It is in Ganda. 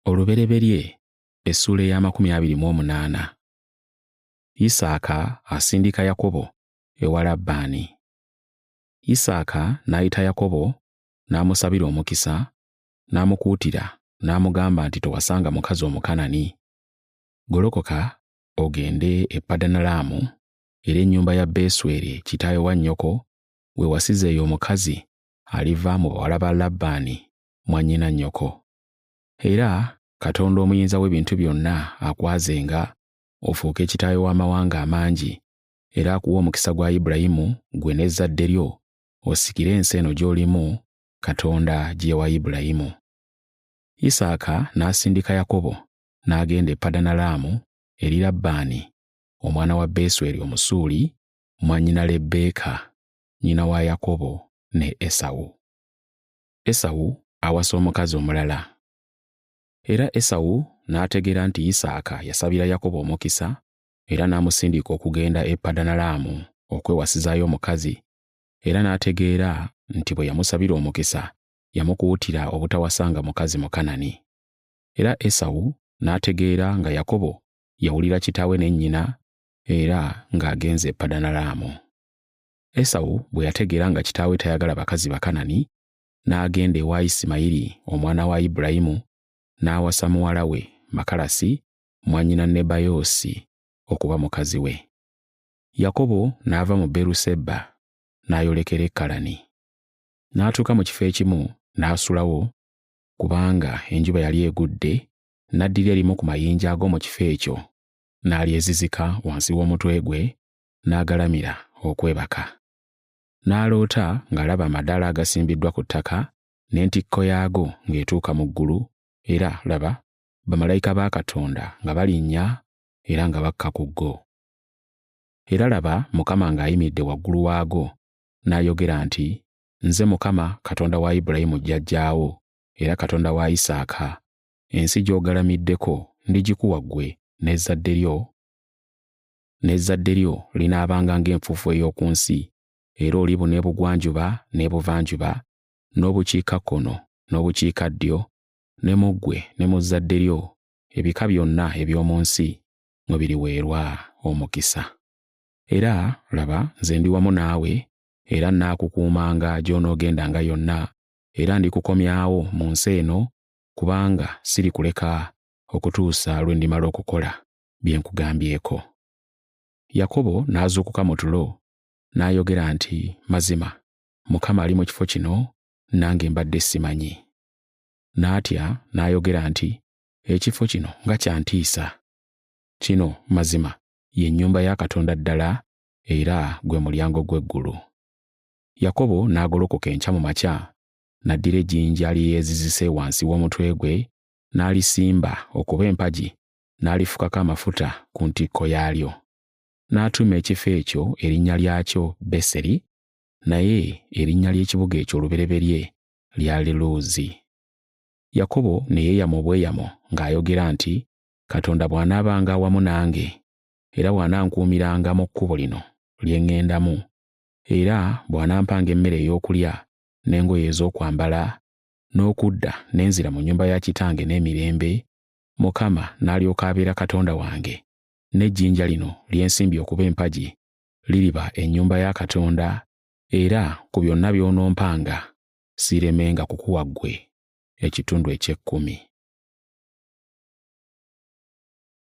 Olubereberye essuula eya28. Isaaka asindika Yakobo ewa Labbaani. Isaaka n'ayita Yakobo n'amusabira omukisa, n'amukuutira n'amugamba nti towasanga mukazi Omukanani. Golokoka ogende e Padanalaamu era ennyumba ya Besweri kitaawe wa nnyoko we wasizeeyo omukazi aliva mu bawala ba Labbaani mwannyina nnyoko. Era Katonda omuyinza w'ebintu byonna akwazenga ofuuke kitaawe w'amawanga amangi era akuwa omukisa gwa Ibulayimu gwe n'ezzadde lyo osikire ensi eno gy'olimu Katonda gye yawa Ibulayimu. Isaaka n'asindika Yakobo n'agenda e Padanalaamu eri Labbaani omwana wa Besweri Omusuuli mwannyina Lebbeeka nnyina wa Yakobo ne Esawu. Esawu awasa omukazi omulala. Era Esawu n'ategeera nti Isaaka yasabira Yakobo omukisa era n'amusindika okugenda e Padanalaamu okwewasizaayo omukazi, era n'ategeera nti bwe yamusabira omukisa yamukuutira obutawasanga mukazi Mukanani. Era Esawu n'ategeera nga Yakobo yawulira kitaawe ne nnyina era ng'agenze e Padanalaamu. Esawu bwe yategeera nga kitaawe tayagala bakazi Bakanani, n'agenda ewa Isimayiri omwana wa Ibulayimu n'awasa muwala we Makalasi mwannyina Nebayoosi okuba mukazi we. Yakobo n'ava mu Beeruseba n'ayolekera e Kalani. N'atuuka mu kifo ekimu n'asulawo kubanga enjuba yali egudde, n'addira erimu ku mayinja ag'omu kifo ekyo n'alyezizika wansi w'omutwe gwe n'agalamira okwebaka. N'aloota ng'alaba amadaala agasimbiddwa ku ttaka n'entikko yaago ng'etuuka mu ggulu, era laba bamalayika ba Katonda nga balinnya era nga bakka ku go. Era laba Mukama ng'ayimiridde waggulu waago n'ayogera nti, Nze Mukama Katonda wa Ibulayimu jjajjaawo era Katonda wa Isaaka, ensi gy'ogalamiddeko ndigikuwa ggwe n'ezzadde lyo linaabanga ng'enfuufu ey'oku nsi, era olibuna ebugwanjuba n'ebuvanjuba n'obukiikakkono n'obukiikaddyo, ne mu ggwe ne mu zzadde lyo ebika byonna eby'omu nsi mwe biriweerwa omukisa. Era laba nze ndi wamu naawe era nnaakukuumanga gy'onoogendanga yonna, era ndikukomyawo mu nsi eno kubanga sirikuleka okutuusa lwe ndimala okukola bye nkugambyeko. Yakobo n'azuukuka mu tulo n'ayogera nti, Mazima Mukama ali mu kifo kino nange mbadde simanyi. N'atya n'ayogera nti, Ekifo kino nga kyantiisa. Kino mazima ye nnyumba ya Katonda ddala era gwe mulyango gw'eggulu. Yakobo n'agolokoka enkya mu makya, n'addira ejjinja lyeyeezizise wansi w'omutwe gwe, n'alisimba okuba empagi, n'alifukako amafuta ku ntikko yaalyo. N'atuuma ekifo ekyo erinnya lyakyo Beseri, naye erinnya ly'ekibuga ekyo olubereberye lyali Luzi. Yakobo ne yeeyama obweyamo ng'ayogera nti, Katonda bw'anaabanga awamu nange, era bw'anankuumiranga mu kkubo lino lye ŋŋendamu, era bw'anampanga emmere ey'okulya n'engoye ez'okwambala, n'okudda n'enzira mu nnyumba ya kitange n'emirembe, Mukama n'alyoka abeera Katonda wange, n'ejjinja lino lye nsimbye okuba empagi liriba ennyumba ya Katonda, era ku byonna by'onompanga siiremenga kukuwa ggwe ekitundu eky'ekkumi.